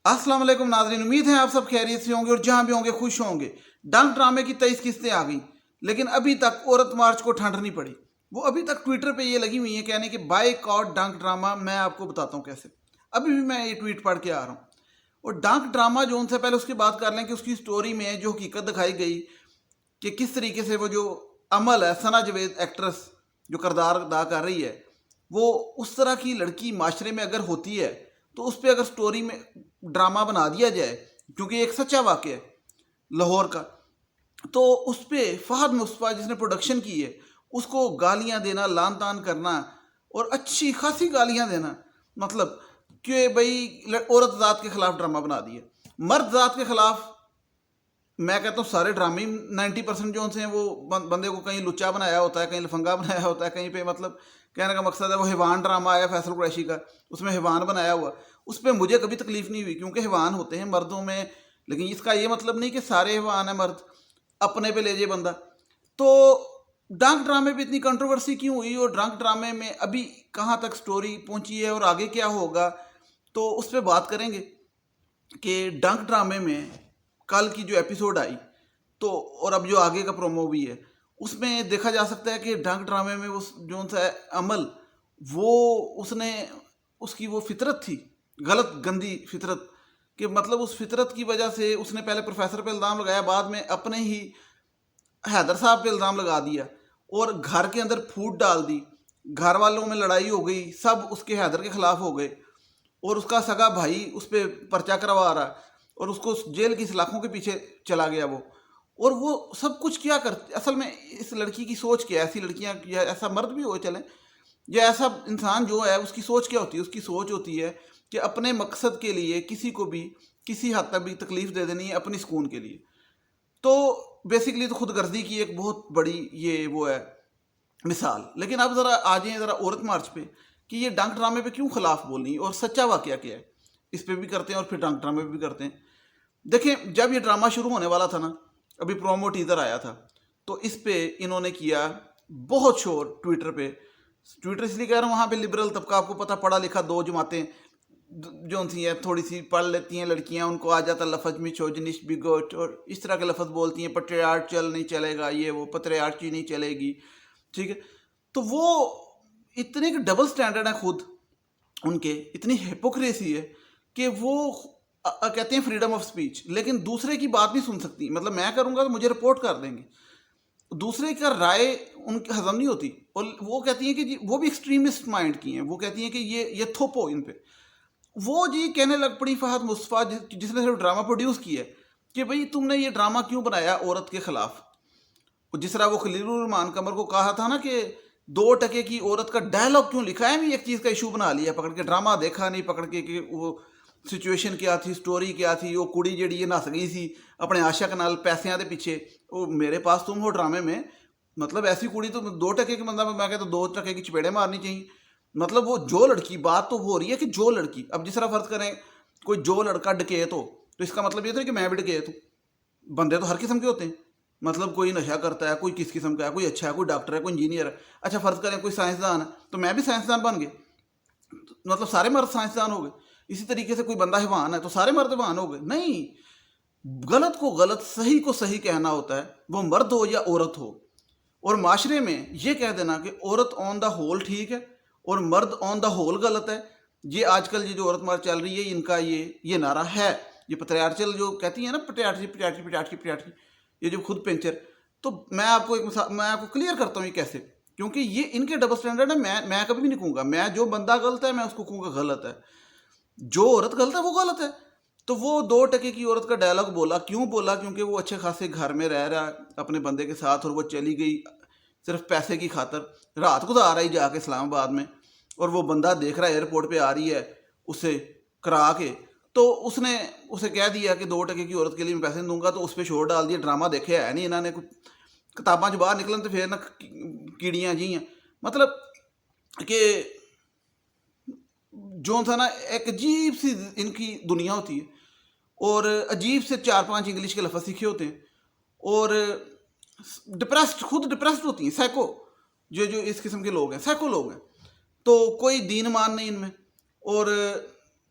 अस्सलाम वालेकुम नाज़रीन, उम्मीद है आप सब खैरियत से होंगे और जहाँ भी होंगे खुश होंगे। डंक ड्रामे की 23 किस्तें आ गई, लेकिन अभी तक औरत मार्च को ठंड नहीं पड़ी। वो अभी तक ट्विटर पे ये लगी हुई है कहने कि बायकॉट डंक ड्रामा। मैं आपको बताता हूँ कैसे। अभी भी मैं ये ट्वीट पढ़ के आ रहा हूँ। और डंक ड्रामा जो उनसे पहले उसकी बात कर लें कि उसकी स्टोरी में जो हकीकत दिखाई गई कि किस तरीके से वो जो अमल है, सना जावेद एक्ट्रेस जो किरदार अदा कर रही है, वो उस तरह की लड़की माशरे में अगर होती है तो उस पर अगर स्टोरी में ड्रामा बना दिया जाए, क्योंकि एक सच्चा वाक़या है लाहौर का, तो उस पर फहद मुस्तफ़ा जिसने प्रोडक्शन की है उसको गालियां देना, लान तान करना और अच्छी खासी गालियां देना, मतलब कि भाई औरत ज़ात के ख़िलाफ़ ड्रामा बना दिया। मर्द ज़ात के ख़िलाफ़ मैं कहता हूँ सारे ड्रामे 90% जो उनसे हैं वो बंदे को कहीं लुच्चा बनाया होता है, कहीं लफंगा बनाया होता है, कहीं पे मतलब कहने का मकसद है। वो हैवान ड्रामा आया फैसल कुरैशी का, उसमें हैवान बनाया हुआ, उस पर मुझे कभी तकलीफ नहीं हुई क्योंकि हैवान होते हैं मर्दों में। लेकिन इसका ये मतलब नहीं कि सारे हैवान हैं मर्द, अपने पे ले जाए बंदा। तो डंक ड्रामे पे इतनी कंट्रोवर्सी क्यों हुई और डंक ड्रामे में अभी कहाँ तक स्टोरी पहुंची है और आगे क्या होगा, तो उस पर बात करेंगे कि डंक ड्रामे में कल की जो एपिसोड आई तो और अब जो आगे का प्रोमो भी है उसमें देखा जा सकता है कि डंक ड्रामे में उस जो सा अमल वो उसने उसकी वो फितरत थी, गलत गंदी फितरत, कि मतलब उस फितरत की वजह से उसने पहले प्रोफेसर पे इल्ज़ाम लगाया, बाद में अपने ही हैदर साहब पे इल्ज़ाम लगा दिया और घर के अंदर फूट डाल दी। घर वालों में लड़ाई हो गई, सब उसके हैदर के ख़िलाफ़ हो गए और उसका सगा भाई उस पर पर्चा करवा रहा और उसको जेल की सलाखों के पीछे चला गया वो। और वो सब कुछ क्या करते, असल में इस लड़की की सोच क्या है, ऐसी लड़कियां या ऐसा मर्द भी हो चले या ऐसा इंसान जो है उसकी सोच क्या होती है? उसकी सोच होती है कि अपने मकसद के लिए किसी को भी किसी हद तक भी तकलीफ दे देनी है अपनी सुकून के लिए। तो बेसिकली तो खुदगर्जी की एक बहुत बड़ी ये वो है मिसाल। लेकिन अब ज़रा आ जाए ज़रा औरत मार्च पे कि ये डंक ड्रामे पे क्यों खिलाफ बोलनी और सच्चा वाकया क्या है, इस पे भी करते हैं और फिर डंक ड्रामे पे भी करते हैं। देखें, जब ये ड्रामा शुरू होने वाला था ना, अभी प्रोमो टीजर आया था, तो इस पे इन्होंने किया बहुत शोर ट्विटर पे। ट्विटर इसलिए कह रहा हूँ, वहाँ पे लिबरल तबका, आपको पता, पढ़ा लिखा दो जमातें जो सी हैं, थोड़ी सी पढ़ लेती हैं लड़कियां, उनको आ जाता लफज में मिसोजिनिस्ट, बिगोट और इस तरह के लफज बोलती हैं। पट्रियार्चल नहीं चलेगा, ये वो पत्रियार्ची नहीं चलेगी, ठीक है। तो वो इतने के डबल स्टैंडर्ड है खुद उनके, इतनी हिपोक्रेसी है कि वो कहते हैं फ्रीडम ऑफ स्पीच, लेकिन दूसरे की बात नहीं सुन सकती। मतलब मैं करूंगा तो मुझे रिपोर्ट कर देंगे, दूसरे का राय उनकी हजम नहीं होती। और वो कहती हैं कि वो भी एक्सट्रीमिस्ट माइंड की हैं, वो कहती हैं कि ये थोपो इन पे। वो जी कहने लग पड़ी फहद मुस्तफ़ा जिसने सिर्फ ड्रामा प्रोड्यूस किया है कि भाई तुमने ये ड्रामा क्यों बनाया औरत के खिलाफ। जिस तरह वो खलीलुर रहमान कमर को कहा था ना कि 2 टके की औरत का डायलॉग क्यों लिखा है, भी एक चीज़ का इशू बना लिया पकड़ के, ड्रामा देखा नहीं पकड़ के कि वो सिचुएशन क्या थी, स्टोरी क्या थी। वो कुड़ी जड़ी ये नस गई सी अपने आशक नाल पैसों के पीछे, वो मेरे पास तुम हो ड्रामे में। मतलब ऐसी कुड़ी तो 2 टके के बंदा, मैं कहता 2 टके की चपेड़े मारनी चाहिए। मतलब वो जो लड़की, बात तो हो रही है कि जो लड़की, अब जिस तरह फर्ज करें कोई जो लड़का डकैत हो तो इसका मतलब ये तो कि मैं भी डकैत हूँ। बंदे तो हर किस्म के होते हैं, मतलब कोई नशा करता है, कोई किस किस्म का है, कोई अच्छा है, कोई डॉक्टर है, कोई इंजीनियर है। अच्छा फ़र्ज़ करें कोई साइंसदान है तो मैं भी साइंसदान बन गए, मतलब सारे मर्द साइंसदान हो गए। इसी तरीके से कोई बंदा हैवान है तो सारे मर्द हैवान हो गए? नहीं, गलत को गलत, सही को सही कहना होता है, वो मर्द हो या औरत हो। और माशरे में ये कह देना कि औरत ऑन द होल ठीक है और मर्द ऑन द होल गलत है, ये आजकल ये जो औरत मार चल रही है इनका ये नारा है। ये पत्रियार्चल जो कहती है ना, पटियाठी पटियाठी पटियाठी पटियाठी, ये जो खुद पेंचर। तो मैं आपको मैं आपको क्लियर करता हूँ ये कैसे, क्योंकि ये इनके डबल स्टैंडर्ड है। मैं कभी भी नहीं कहूँगा, मैं जो बंदा गलत है मैं उसको कहूँगा गलत है, जो औरत गलत है वो गलत है। तो वो 2 टके की औरत का डायलॉग बोला, क्यों बोला? क्योंकि वो अच्छे खासे घर में रह रहा अपने बंदे के साथ और वो चली गई सिर्फ पैसे की खातर, रात गुजार आई जाके इस्लामाबाद में, और वो बंदा देख रहा है एयरपोर्ट पे आ रही है उसे करा के, तो उसने उसे कह दिया कि 2 टके की औरत के लिए मैं पैसे नहीं दूंगा, तो उस पर शोर डाल दिया। ड्रामा देखे है नहीं इन्होंने, कुछ किताबा च बाहर निकलन तो फिर ना कीड़ियाँ जी हैं। मतलब कि जो था ना, एक अजीब सी इनकी दुनिया होती है और अजीब से 4-5 इंग्लिश के लफ्ज़ सीखे होते हैं और डिप्रेस्ड, खुद डिप्रेस्ड होती हैं। साइको जो जो इस किस्म के लोग हैं, साइको लोग हैं। तो कोई दीन मान नहीं इनमें और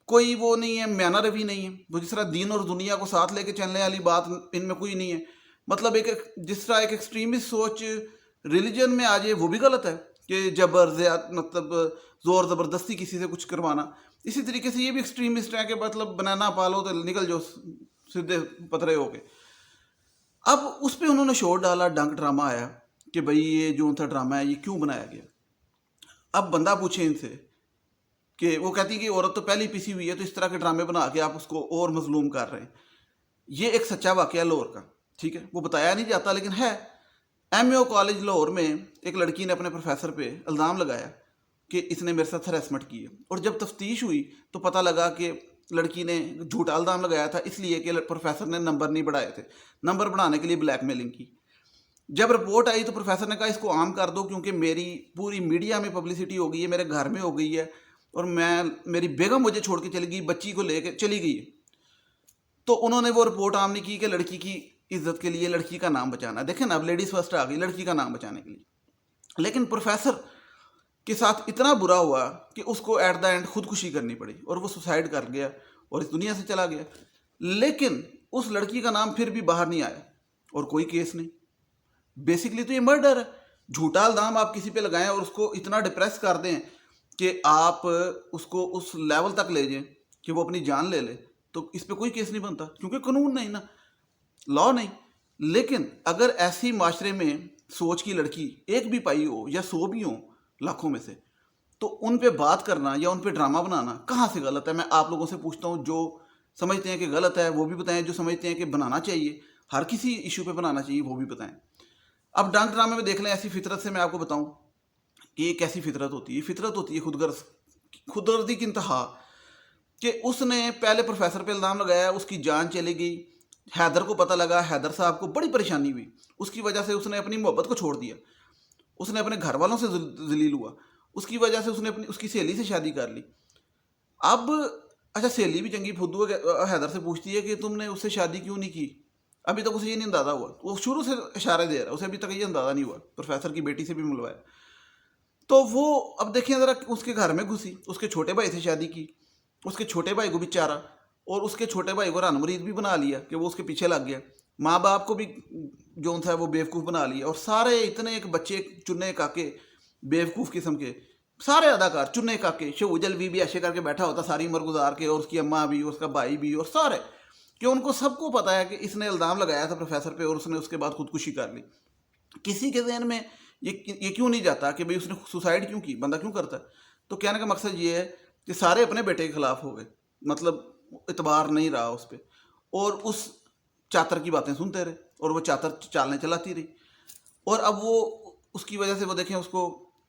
कोई वो नहीं है, मैनर भी नहीं है, वो जिस तरह दीन और दुनिया को साथ लेके चलने वाली बात इनमें कोई नहीं है। मतलब जिस तरह एक एक्सट्रीमिस्ट सोच रिलीजन में आ जाए वो भी गलत है कि मतलब ज़ोर ज़बरदस्ती किसी से कुछ करवाना। इसी तरीके से ये भी एक्सट्रीमिस्ट है कि मतलब बनाना पालो तो निकल जाओ सीधे पतरे हो के। अब उस पर उन्होंने शोर डाला, डंक ड्रामा आया कि भाई ये जो था ड्रामा है ये क्यों बनाया गया। अब बंदा पूछे इनसे कि वो कहती है कि औरत तो पहले ही पिसी हुई है, तो इस तरह के ड्रामे बना के आप उसको और मजलूम कर रहे हैं। ये एक सच्चा वाकया लाहौर का, ठीक है, वो बताया नहीं जाता लेकिन है। एमएओ कॉलेज लाहौर में एक लड़की ने अपने प्रोफेसर पे इल्ज़ाम लगाया कि इसने मेरे साथ हरेसमेंट की है, और जब तफ्तीश हुई तो पता लगा कि लड़की ने झूठा इल्ज़ाम लगाया था इसलिए कि प्रोफेसर ने नंबर नहीं बढ़ाए थे, नंबर बढ़ाने के लिए ब्लैकमेलिंग की। जब रिपोर्ट आई तो प्रोफेसर ने कहा इसको आम कर दो क्योंकि मेरी पूरी मीडिया में पब्लिसिटी हो गई है, मेरे घर में हो गई है, और मेरी बेगम मुझे छोड़ के चली गई, बच्ची को लेके चली गई। तो उन्होंने वो रिपोर्ट आम नहीं की कि लड़की की इज्जत के लिए लड़की का नाम बचाना। देखें ना, अब लेडीज़ फर्स्ट आ गई लड़की का नाम बचाने के लिए। लेकिन प्रोफेसर के साथ इतना बुरा हुआ कि उसको एट द एंड खुदकुशी करनी पड़ी और वो सुसाइड कर गया और इस दुनिया से चला गया। लेकिन उस लड़की का नाम फिर भी बाहर नहीं आया और कोई केस नहीं। बेसिकली तो ये मर्डर है। झूठा इल्ज़ाम आप किसी पे लगाएं और उसको इतना डिप्रेस कर दें कि आप उसको उस लेवल तक ले जाएं कि वो अपनी जान ले ले, तो इस पे कोई केस नहीं बनता क्योंकि कानून नहीं ना, लॉ नहीं। लेकिन अगर ऐसी माशरे में सोच की लड़की एक भी पाई हो या 100 भी हो लाखों में से, तो उन पे बात करना या उन पे ड्रामा बनाना कहाँ से गलत है? मैं आप लोगों से पूछता हूँ, जो समझते हैं कि गलत है वो भी बताएं, जो समझते हैं कि बनाना चाहिए, हर किसी इशू पे बनाना चाहिए वो भी बताएं। अब डंक ड्रामे में देख लें, ऐसी फितरत से मैं आपको बताऊं कि ये कैसी फितरत होती है। फितरत होती है खुदगर्जी की इंतहा, कि उसने पहले प्रोफेसर पे इल्ज़ाम लगाया, उसकी जान चली गई। हैदर को पता लगा, हैदर साहब को बड़ी परेशानी हुई, उसकी वजह से उसने अपनी मोहब्बत को छोड़ दिया, उसने अपने घर वालों से जलील हुआ, उसकी वजह से उसने उसकी सहेली से शादी कर ली। अब अच्छा, सहेली भी चंगी फुद्दू है, हैदर से पूछती है कि तुमने उससे शादी क्यों नहीं की। अभी तक उसे ये नहीं अंदाज़ा हुआ, वो शुरू से इशारे दे रहा है, उसे अभी तक ये अंदाज़ा नहीं हुआ। प्रोफेसर की बेटी से भी मिलवाया तो वो, अब देखिए ज़रा, उसके घर में घुसी, उसके छोटे भाई से शादी की, उसके छोटे भाई को भी चारा, और उसके छोटे भाई को रन मुरीद भी बना लिया कि वो उसके पीछे लग गया। माँ बाप को भी जो था वो बेवकूफ़ बना लिया, और सारे इतने एक बच्चे चुन्ने काके बेवकूफ़ किस्म के सारे अदाकार चुन्ने काके, शोजल भी ऐसे करके बैठा होता सारी उम्र गुजार के, और उसकी अम्मा भी, उसका भाई भी, और सारे, कि उनको सबको पता है कि इसने इल्ज़ाम लगाया था प्रोफेसर पे और उसने उसके बाद खुदकुशी कर ली। किसी के ज़हन में ये क्यों नहीं जाता कि भाई उसने सुसाइड क्यों की, बंदा क्यों करता है? तो कहने का मकसद ये है कि सारे अपने बेटे के ख़िलाफ़ हो गए, मतलब इतबार नहीं रहा उस पर, और उस चातर की बातें सुनते रहे, और वो चातर चालने चलाती रही। और अब वो उसकी वजह से वो देखें, उसको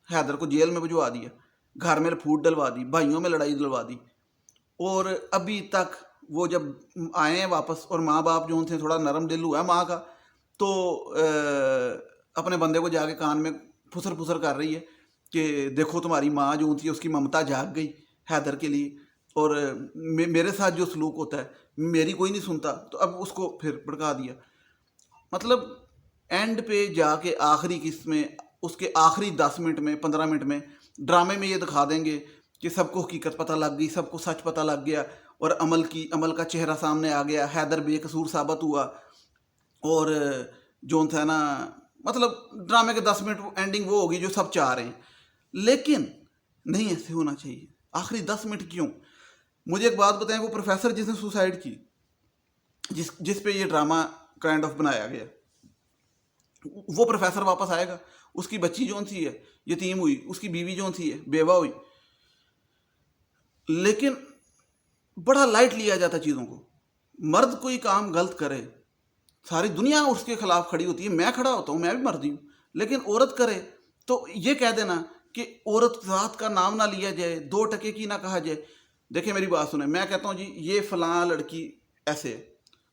हैदर को जेल में भिजवा दिया, घर में फूट डलवा दी, भाइयों में लड़ाई डलवा दी, और अभी तक वो जब आए हैं वापस, और माँ बाप जो उनसे थोड़ा नरम दिल हुआ है माँ का, तो अपने बंदे को जाके कान में फुसर फुसर कर रही है कि देखो तुम्हारी माँ जो थी उसकी ममता जाग गई हैदर के लिए, और मेरे साथ जो सलूक होता है मेरी कोई नहीं सुनता, तो अब उसको फिर भड़का दिया। मतलब एंड पे जाके आखिरी किस्त में, उसके आखिरी 10 मिनट में, 15 मिनट में ड्रामे में ये दिखा देंगे कि सबको हकीकत पता लग गई, सबको सच पता लग गया, और अमल का चेहरा सामने आ गया, हैदर बेकसूर साबित हुआ, और जो था ना, मतलब ड्रामे के 10 मिनट एंडिंग वो होगी जो सब चाह रहे हैं। लेकिन नहीं ऐसे होना चाहिए। आखिरी 10 मिनट क्यों? मुझे एक बात बताएं, वो प्रोफेसर जिसने सुसाइड की, जिस पे ये ड्रामा काइंड ऑफ बनाया गया, वो प्रोफेसर वापस आएगा? उसकी बच्ची जो सी है यतीम हुई, उसकी बीवी जो सी है बेवा हुई, लेकिन बड़ा लाइट लिया जाता चीज़ों को। मर्द कोई काम गलत करे, सारी दुनिया उसके खिलाफ खड़ी होती है, मैं खड़ा होता हूँ, मैं भी मर्दी हूँ, लेकिन औरत करे तो ये कह देना कि औरत ज़ात का नाम ना लिया जाए, 2 टके की ना कहा जाए। देखिए मेरी बात सुने, मैं कहता हूँ जी ये फ़लाँ लड़की ऐसे है,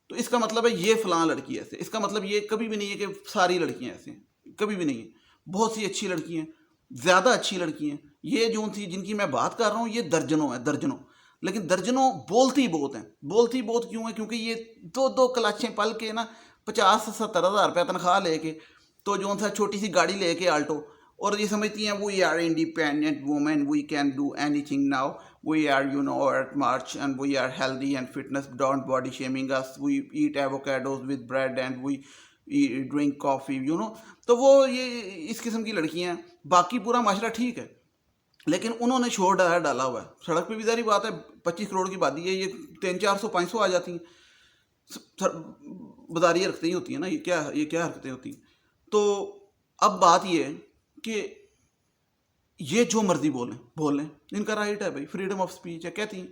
तो इसका मतलब है ये फ़लाँ लड़की ऐसे, इसका मतलब ये कभी भी नहीं है कि सारी लड़कियाँ ऐसे हैं, कभी भी नहीं है। बहुत सी अच्छी लड़की हैं, ज़्यादा अच्छी लड़की हैं, ये जो थी जिनकी मैं बात कर रहा हूँ ये दर्जनों है, दर्जनों। लेकिन दर्जनों बोलती बहुत हैं। बोलती बहुत क्यों है? क्योंकि ये 2-2 कलाशें पल के ना 50-70 हज़ार रुपया तनख्वाह लेके, तो जो था छोटी सी गाड़ी लेके आल्टो, اور یہ سمجھتی ہیں we are independent women, we can do anything now, we are at march and we are healthy and fitness, don't body shaming us, we eat avocados with bread and we drink coffee. تو وہ یہ اس قسم کی لڑکیاں ہیں. باقی پورا معاشرہ ٹھیک ہے, لیکن انہوں نے شور ڈالا ہوا ہے. سڑک پہ بھی ظاہری بات ہے, 25 کروڑ کی آبادی ہے, یہ 300 400 500 آ جاتی ہیں, بازاری حرکتیں ہی ہوتی ہیں نا, یہ کیا حرکتیں ہوتی ہیں. تو اب بات یہ ہے کہ یہ جو مرضی بول لیں, ان کا رائٹ ہے بھائی, فریڈم آف سپیچ ہے. کہتی ہیں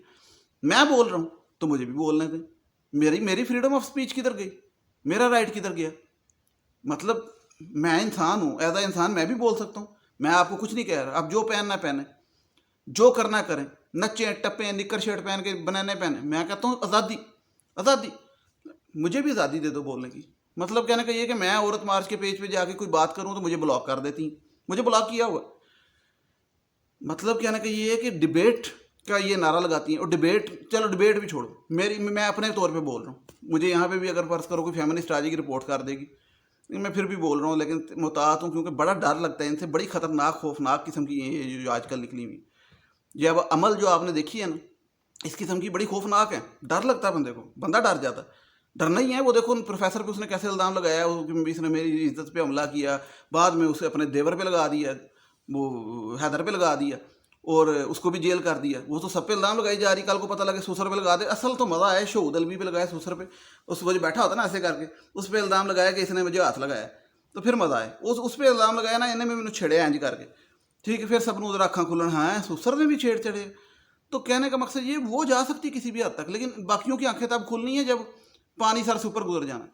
میں بول رہا ہوں تو مجھے بھی بولنے دیں. میری فریڈم آف سپیچ کدھر گئی, میرا رائٹ کدھر گیا؟ مطلب میں انسان ہوں, ایز اے انسان میں بھی بول سکتا ہوں. میں آپ کو کچھ نہیں کہہ رہا, آپ جو پہننا پہنیں, جو کرنا کریں, نچیں ٹپیں, نکر شرٹ پہن کے بنانے پہنیں. میں کہتا ہوں آزادی, مجھے بھی آزادی دے دو بولنے کی. مطلب کہنے کا یہ کہ میں عورت مارچ کے پیج پہ جا کے کوئی بات کروں تو مجھے بلاک کر دیتی ہیں, مجھے بلاک کیا ہوا. مطلب کہنے کا یہ ہے کہ ڈبیٹ کا یہ نعرہ لگاتی ہیں. اور چلو ڈبیٹ بھی چھوڑو, میں اپنے طور پہ بول رہا ہوں. مجھے یہاں پہ بھی اگر فرض کرو کوئی فیمنسٹ آ جائے گی رپورٹ کر دے گی, میں پھر بھی بول رہا ہوں, لیکن محتاط ہوں, کیونکہ بڑا ڈر لگتا ہے ان سے. بڑی خطرناک خوفناک قسم کی یہ جو آج کل نکلی ہوئی یہ اب عمل جو آپ نے دیکھی ہے نا, اس قسم کی بڑی خوفناک ہے. ڈر لگتا ہے بندے کو, بندہ ڈر جاتا ہے. ڈرنا ہی ہے. وہ دیکھو پروفیسر پہ اس نے کیسے الزام لگایا, اس نے میری عزت پہ حملہ کیا, بعد میں اسے اپنے دیور پہ لگا دیا, وہ حیدر پہ لگا دیا, اور اس کو بھی جیل کر دیا. وہ تو سب پہ الزام لگائی جا رہی, کل کو پتہ لگے سوسر پہ لگا دے. اصل تو مزہ آیا شہود علوی پہ لگایا, سوسر پہ. اس وجہ بیٹھا ہوتا نا ایسے کر کے, اس پہ الزام لگایا کہ اس نے مجھے ہاتھ لگایا, تو پھر مزہ آئے. اس پہ الزام لگایا نا, انہیں میں چھڑے اینج کر کے, ٹھیک ہے. پھر سب نے ذرا اکھاں کھلن, ہاں سوسر نے بھی چھیڑ چڑھے. تو کہنے کا مقصد یہ, وہ جا سکتی کسی بھی حد تک, لیکن باقیوں کی آنکھیں تب کھلنی ہے جب پانی سر سے اوپر گزر جانا.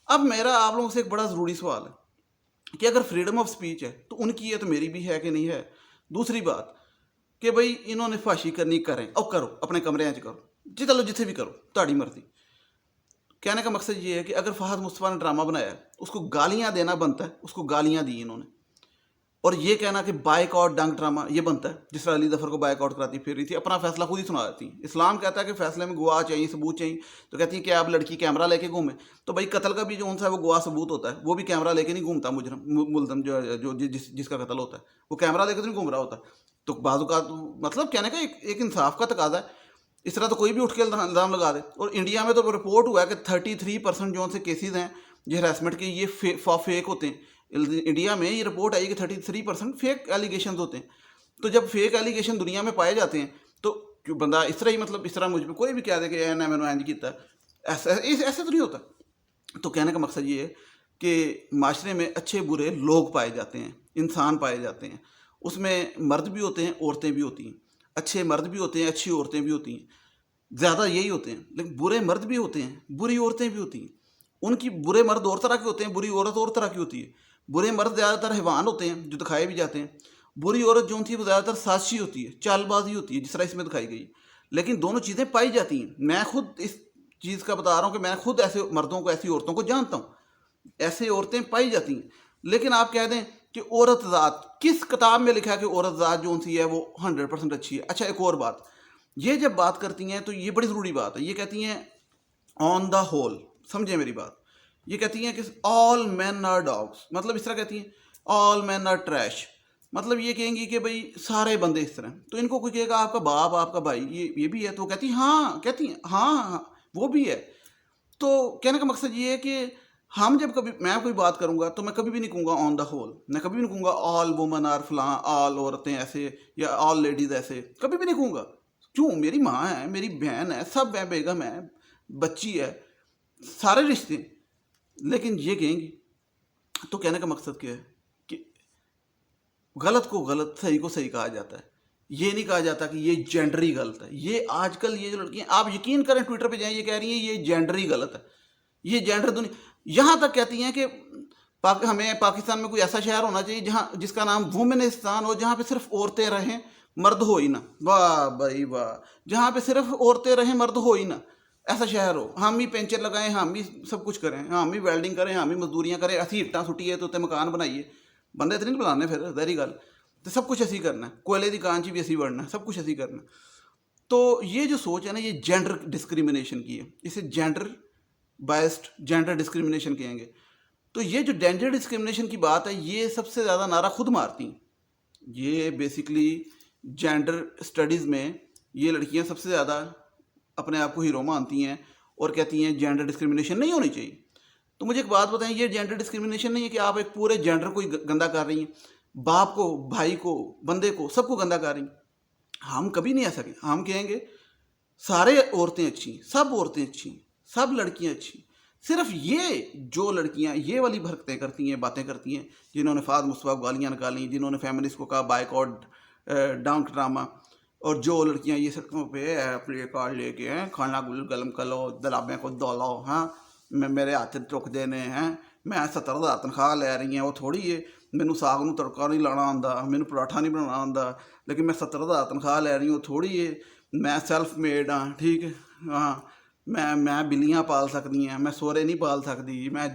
اب میرا آپ لوگوں سے ایک بڑا ضروری سوال ہے کہ اگر فریڈم آف سپیچ ہے تو ان کی ہے تو میری بھی ہے کہ نہیں ہے. دوسری بات کہ بھائی انہوں نے فحاشی کرنی کریں, اور کرو اپنے کمرے کرو, چلو جتنے بھی کرو, تاڑی مرضی. کہنے کا مقصد یہ ہے کہ اگر فہد مصطفیٰ نے ڈرامہ بنایا, اس کو گالیاں دینا بنتا ہے, اس کو گالیاں دی انہوں نے. اور یہ کہنا کہ بائک آؤٹ ڈنگ ڈرامہ یہ بنتا ہے, جس طرح علی ظفر کو بائک آؤٹ کراتی پھر رہی تھی, اپنا فیصلہ خود ہی سنا دیتی. اسلام کہتا ہے کہ فیصلے میں گواہ چاہیے, ثبوت چاہیے. تو کہتی ہے کہ آپ لڑکی کیمرہ لے کے گھومیں. تو بھائی قتل کا بھی جو ان سا وہ گواہ ثبوت ہوتا ہے, وہ بھی کیمرہ لے کے نہیں گھومتا. ملزم جو جس کا قتل ہوتا ہے, وہ کیمرہ لے کے تو نہیں گھوم رہا ہوتا. تو بعض اوقات مطلب کہنے کا ایک انصاف کا تقاضا ہے. اس طرح تو کوئی بھی اٹھ کے الزام لگا دے. اور انڈیا میں تو رپورٹ ہوا ہے کہ 33% جو ان سے کیسز ہیں یہ ہراسمنٹ کے, یہ فیک ہوتے ہیں. انڈیا میں یہ رپورٹ آئی کہ 33% فیک ایلیگیشنز ہوتے ہیں. تو جب فیک ایلیگیشن دنیا میں پائے جاتے ہیں تو بندہ اس طرح ہی, مطلب اس طرح مجھ پہ کوئی بھی کہہ دے کہ میں نے اینج کیتا, ایسا تو نہیں ہوتا. تو کہنے کا مقصد یہ ہے کہ معاشرے میں اچھے برے لوگ پائے جاتے ہیں, انسان پائے جاتے ہیں. اس میں مرد بھی ہوتے ہیں, عورتیں بھی ہوتی ہیں. اچھے مرد بھی ہوتے ہیں, اچھی عورتیں بھی ہوتی ہیں. زیادہ یہی ہوتے ہیں. لیکن برے مرد بھی ہوتے ہیں, بری عورتیں بھی ہوتی ہیں. ان کی برے مرد اور طرح کے ہوتے ہیں, بری عورت اور طرح کی ہوتی ہے. برے مرد زیادہ تر حیوان ہوتے ہیں جو دکھائے بھی جاتے ہیں. بری عورت جو ہوتی ہے وہ زیادہ تر سازشی ہوتی ہے, چال بازی ہوتی ہے, جس طرح اس میں دکھائی گئی. لیکن دونوں چیزیں پائی جاتی ہیں. میں خود اس چیز کا بتا رہا ہوں کہ میں خود ایسے مردوں کو, ایسی عورتوں کو جانتا ہوں. ایسے عورتیں پائی جاتی ہیں. لیکن آپ کہہ دیں کہ عورت ذات, کس کتاب میں لکھا ہے کہ عورت ذات جو سی ہے وہ 100% اچھی ہے؟ اچھا ایک اور بات, یہ جب بات کرتی ہیں تو یہ بڑی ضروری بات ہے. یہ کہتی ہیں آن دا ہول, سمجھیں میری بات, یہ کہتی ہیں کہ آل مین آر ڈاگس. مطلب اس طرح کہتی ہیں آل مین آر ٹریش. مطلب یہ کہیں گی کہ بھائی سارے بندے اس طرح. تو ان کو کوئی کہے گا آپ کا باپ, آپ کا بھائی یہ بھی ہے, تو کہتی ہیں ہاں وہ بھی ہے. تو کہنے کا مقصد یہ ہے کہ ہم جب کبھی میں کوئی بات کروں گا تو میں کبھی بھی نہیں کہوں گا آن دا ہول, میں کبھی بھی نہیں کہوں گا آل وومن آر فلاں, آل عورتیں ایسے یا آل لیڈیز ایسے, کبھی بھی نہیں کہوں گا. کیوں؟ میری ماں ہے, میری بہن ہے, سب ہے, بیگم ہے, بچی ہے, سارے رشتے. لیکن یہ کہیں گی. تو کہنے کا مقصد کیا ہے کہ غلط کو غلط, صحیح کو صحیح کہا جاتا ہے. یہ نہیں کہا جاتا کہ یہ جینڈری غلط ہے. یہ آج کل یہ جو لڑکیاں, آپ یقین کریں ٹویٹر پہ جائیں, یہ کہہ رہی ہیں یہ جینڈری غلط ہے, یہ جینڈر دنیا. یہاں تک کہتی ہیں کہ ہمیں پاکستان میں کوئی ایسا شہر ہونا چاہیے جس کا نام وومنستان ہو, جہاں پہ صرف عورتیں رہیں, مرد ہو ہی نہ. واہ بھائی واہ, جہاں پہ صرف عورتیں رہیں, مرد ہو ہی نہ. ایسا شہر ہو, ہم ہی پینچر لگائیں, ہم ہی سب کچھ کریں, ہم ہی ویلڈنگ کریں, ہم ہی مزدوریاں کریں, اسی اٹھاں سٹی ہے تو تے مکان بنائیے. بندے اتنے نہیں بلانے پھر, ظاہری گل. تو سب کچھ ایسی کرنا ہے, کوئلے دی کان چ بھی ایسی بڑھنا ہے, سب کچھ ایسی کرنا. تو یہ جو سوچ ہے نا, یہ جینڈر ڈسکریمنیشن کی ہے. اسے جینڈر بائسڈ جینڈر ڈسکریمنیشن کہیں گے. تو یہ جو جینڈر ڈسکریمنیشن کی بات ہے, یہ سب سے زیادہ نعرہ خود مارتی ہیں. یہ بیسکلی جینڈر اسٹڈیز میں یہ لڑکیاں سب سے زیادہ اپنے آپ کو ہیرو مانتی ہیں اور کہتی ہیں جینڈر ڈسکرمنیشن نہیں ہونی چاہیے. تو مجھے ایک بات بتائیں, یہ جینڈر ڈسکرمنیشن نہیں ہے کہ آپ ایک پورے جینڈر کو ہی گندا کر رہی ہیں, باپ کو, بھائی کو, بندے کو, سب کو گندا کر رہی ہیں. ہم کبھی نہیں ایسا کہیں. ہم کہیں گے سارے عورتیں اچھی ہیں, سب عورتیں اچھی ہیں, سب لڑکیاں اچھی ہیں. صرف یہ جو لڑکیاں یہ والی حرکتیں کرتی ہیں, باتیں کرتی ہیں, جنہوں نے فاض مصطفیٰ کو گالیاں نکالیں, جنہوں نے فیمنسٹ کو کہا بائیکاٹ ڈانک ڈرامہ, اور جو لڑکیاں یہ سڑکوں پہ پلے کارڈ لے کے ہیں, کھانا گل گلم کرو, دلابیں کو دولو, ہاں میں میرے ہاتھ چک دینے ہیں, میں 70,000 تنخواہ لے رہی ہیں, وہ تھوڑی ہے مینوں ساگ نوں تڑکا نہیں لانا آندا, مینوں پراٹھا نہیں بنانا آندا, لیکن میں 70,000 تنخواہ لے رہی ہوں, تھوڑی ہے میں سیلف میڈ ہاں, ٹھیک ہے, ہاں میں بلیاں پال سکتی ہیں, میں سورے نہیں پال سکتی, میں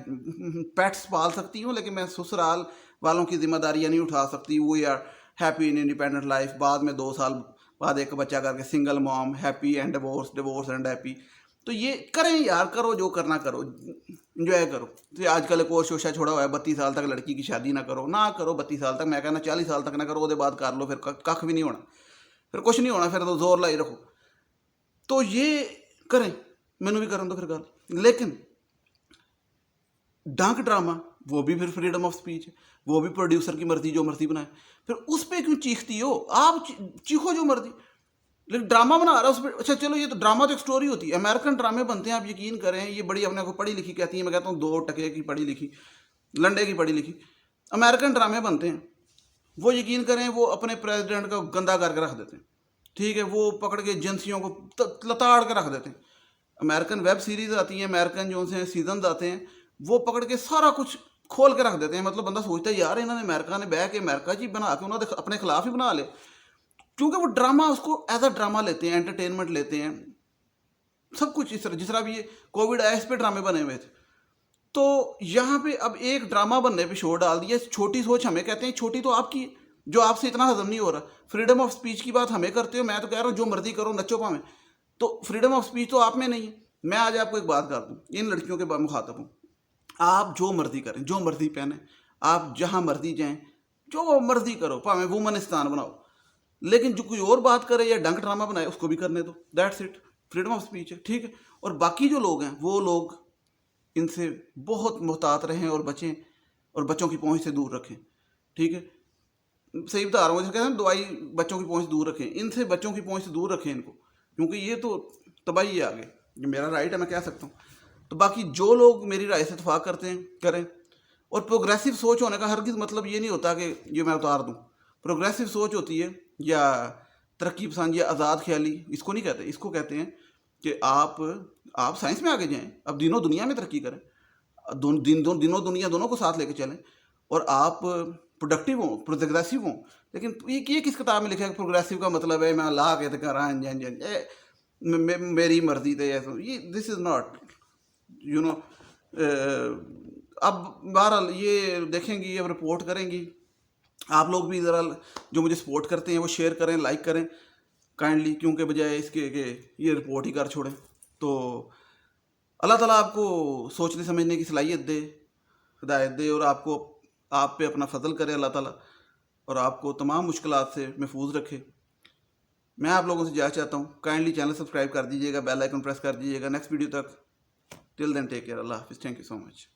پیٹس پال سکتی ہوں, لیکن میں سسرال والوں کی ذمہ داریاں نہیں اٹھا سکتی. We are happy in independent life, بعد میں 2 سال بعد ایک بچہ کر کے single mom, happy and divorce and happy. تو یہ کریں یار, کرو جو کرنا کرو, انجوائے کرو. تو آج کل ایک اور شوشہ چھوڑا ہوا ہے 32 سال تک لڑکی کی شادی نہ کرو, نہ کرو 32 سال تک, میں کہنا 40 سال تک نہ کرو, وہ بعد کر لو, پھر کھ بھی نہیں ہونا, پھر کچھ نہیں ہونا, پھر تو زور لائی رکھو. تو یہ کریں, مینوں بھی کرن دو پھر گل. لیکن ڈانک ڈرامہ وہ بھی پھر فریڈم آف اسپیچ ہے, وہ بھی پروڈیوسر کی مرضی, جو مرضی بنائے, پھر اس پہ کیوں چیختی ہو آپ؟ چیخو جو مرضی, لیکن ڈرامہ بنا رہا ہے اس پہ. اچھا چلو, یہ تو ڈرامہ تو ایک سٹوری ہوتی ہے. امریکن ڈرامے بنتے ہیں, آپ یقین کریں, یہ بڑی اپنے کو پڑھی لکھی کہتی ہیں, میں کہتا ہوں 2 ٹکے کی پڑھی لکھی, لنڈے کی پڑھی لکھی. امریکن ڈرامے بنتے ہیں, وہ یقین کریں وہ اپنے پریزیڈنٹ کو گندا کر کے رکھ دیتے ہیں, ٹھیک ہے, وہ پکڑ کے ایجنسیوں کو لتاڑ کے رکھ دیتے ہیں. امریکن ویب سیریز آتی ہیں, امریکن جو سے سیزنز آتے ہیں, وہ پکڑ کے سارا کچھ کھول کے رکھ دیتے ہیں. مطلب بندہ سوچتا ہے یار انہوں نے امریکہ نے بہ کے امریکہ جی بنا کے انہوں نے اپنے خلاف ہی بنا لے, کیونکہ وہ ڈرامہ اس کو ایز اے ڈرامہ لیتے ہیں, انٹرٹینمنٹ لیتے ہیں, سب کچھ اس طرح. جس طرح بھی یہ کووڈ آیا اس پہ ڈرامے بنے ہوئے تھے. تو یہاں پہ اب ایک ڈرامہ بننے پہ شور ڈال دیا. چھوٹی سوچ ہمیں کہتے ہیں, چھوٹی تو آپ کی, جو آپ سے اتنا ہضم نہیں ہو رہا. فریڈم آف اسپیچ کی بات ہمیں کرتے ہو, میں تو کہہ رہا ہوں جو مرضی کرو, نچو پاویں. تو فریڈم آف اسپیچ تو آپ میں نہیں ہے. میں آج آپ کو ایک بات کر دوں, ان لڑکیوں کے مخاطب ہوں, آپ جو مرضی کریں, جو مرضی پہنیں, آپ جہاں مرضی جائیں, جو مرضی کرو, پاویں وومنستان بناؤ, لیکن جو کوئی اور بات کرے یا ڈنک ڈرامہ بنائے اس کو بھی کرنے دو. That's it, freedom of speech ہے, ٹھیک ہے. اور باقی جو لوگ ہیں وہ لوگ ان سے بہت محتاط رہیں اور بچیں, اور بچوں کی پہنچ سے دور رکھیں, ٹھیک ہے. صحیح بتا رہا ہوں, جیسے کہتے ہیں دوائی بچوں کی پہنچ سے دور رکھیں, ان سے بچوں کی پہنچ سے دور رکھیں ان کو, کیونکہ یہ تو تباہی ہے آگے. یہ میرا رائٹ ہے, میں کہہ سکتا ہوں. تو باقی جو لوگ میری رائے سے اتفاق کرتے ہیں کریں. اور پروگریسو سوچ ہونے کا ہرگز مطلب یہ نہیں ہوتا کہ یہ میں اتار دوں. پروگریسو سوچ ہوتی ہے یا ترقی پسند یا آزاد خیالی, اس کو نہیں کہتے. اس کو کہتے ہیں کہ آپ سائنس میں آگے جائیں, اب دینوں دنیا میں ترقی کریں, دینوں دنیا دونوں کو ساتھ لے کے چلیں, اور آپ پروڈکٹیو ہوں, پروگریسو ہوں. لیکن یہ کس کتاب میں لکھا ہے کہ پروگریسو کا مطلب ہے میں لا کے کر رہا ہوں, میری مرضی تے, دس از ناٹ یو نو. اب بہرحال یہ دیکھیں گی, اب رپورٹ کریں گی. آپ لوگ بھی ذرا جو مجھے سپورٹ کرتے ہیں وہ شیئر کریں, لائک کریں کائنڈلی, کیونکہ بجائے اس کے کہ یہ رپورٹ ہی کر چھوڑیں. تو اللہ تعالیٰ آپ کو سوچنے سمجھنے کی صلاحیت دے, ہدایت دے, اور آپ پہ اپنا فضل کرے اللہ تعالیٰ, اور آپ کو تمام مشکلات سے محفوظ رکھے. میں آپ لوگوں سے اجازت چاہتا ہوں, کائنڈلی چینل سبسکرائب کر دیجیے گا, بیل آئیکن پریس کر دیجیے گا. نیکسٹ ویڈیو تک, ٹل دین ٹیک کیئر, اللہ حافظ, تھینک یو سو مچ.